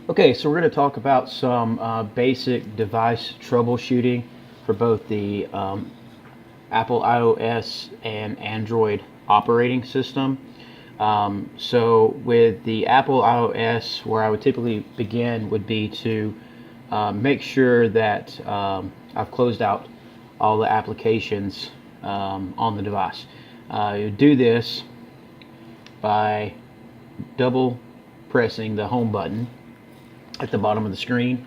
Okay, so we're going to talk about some basic device troubleshooting for both the Apple iOS and Android operating system. So with the Apple iOS, where I would typically begin would be to make sure that I've closed out all the applications on the device. You do this by double pressing the home button at the bottom of the screen,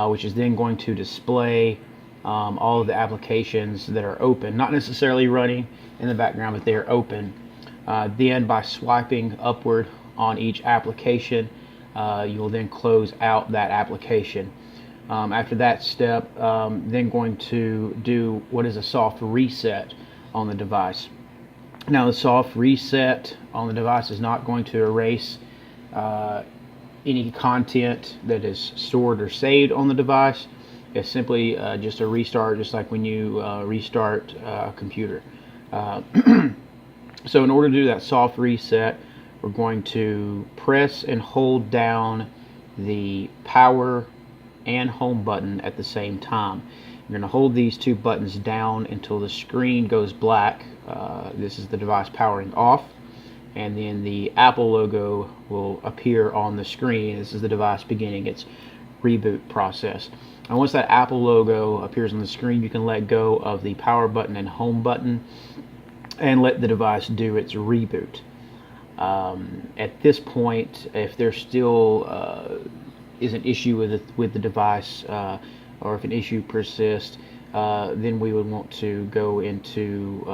which is then going to display all of the applications that are open, not necessarily running in the background, but they are open. Then by swiping upward on each application, you will then close out that application. After that step, then going to do what is a soft reset on the device. Now the soft reset on the device is not going to erase any content that is stored or saved on the device. It's simply just a restart, just like when you restart a computer. So in order to do that soft reset, we're going to press and hold down the power and home button at the same time. You're going to hold these two buttons down until the screen goes black. This is the device powering off, and then the Apple logo will appear on the screen. This is the device beginning its reboot process. And once that Apple logo appears on the screen, you can let go of the power button and home button and let the device do its reboot. At this point, if there still is an issue with the device, or if an issue persists, then we would want to go into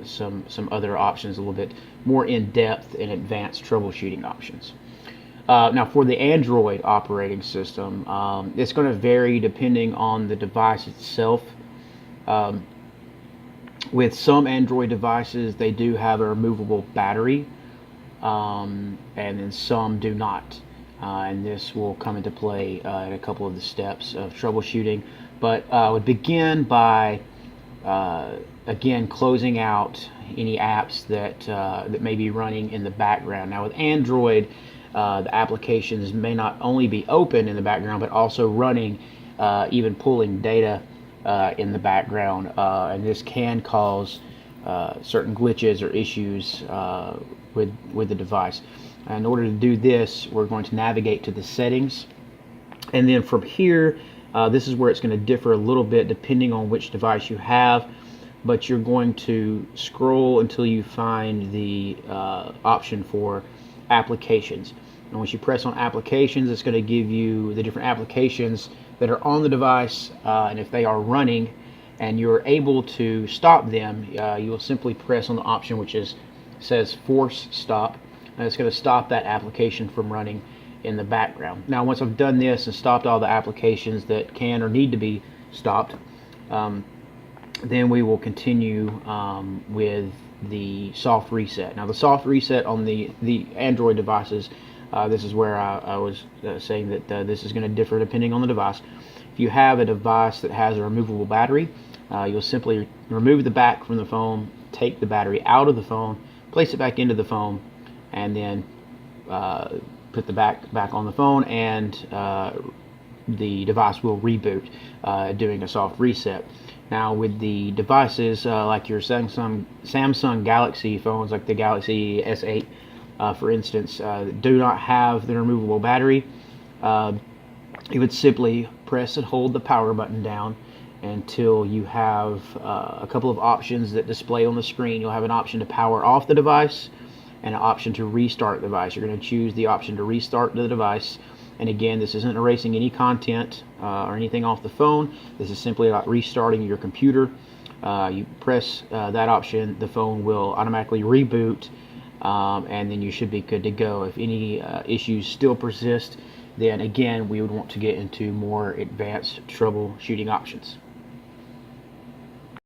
some other options, a little bit more in-depth and advanced troubleshooting options. Now for the Android operating system, it's going to vary depending on the device itself. With some Android devices, they do have a removable battery, and then some do not. And this will come into play in a couple of the steps of troubleshooting. But I would begin by, again, closing out any apps that may be running in the background. Now with Android, the applications may not only be open in the background, but also running, even pulling data in the background. And this can cause certain glitches or issues with the device. In order to do this, we're going to navigate to the settings, and then from here, this is where it's going to differ a little bit depending on which device you have, but you're going to scroll until you find the option for applications. And once you press on applications, it's going to give you the different applications that are on the device, and if they are running and you're able to stop them, you will simply press on the option which says force stop, and it's going to stop that application from running in the background. Now once I've done this and stopped all the applications that can or need to be stopped, then we will continue with the soft reset. Now the soft reset on the Android devices, this is where I was saying that this is going to differ depending on the device. If you have a device that has a removable battery, you'll simply remove the back from the phone, take the battery out of the phone, place it back into the phone, and then put the back on the phone, and the device will reboot, doing a soft reset. Now with the devices like your Samsung Galaxy phones, like the Galaxy S8 for instance, do not have the removable battery, you would simply press and hold the power button down until you have a couple of options that display on the screen. You'll have an option to power off the device and an option to restart the device. You're going to choose the option to restart the device, and again, this isn't erasing any content or anything off the phone. This is simply about restarting your computer. You press that option, the phone will automatically reboot, and then you should be good to go. If any issues still persist, then again we would want to get into more advanced troubleshooting options.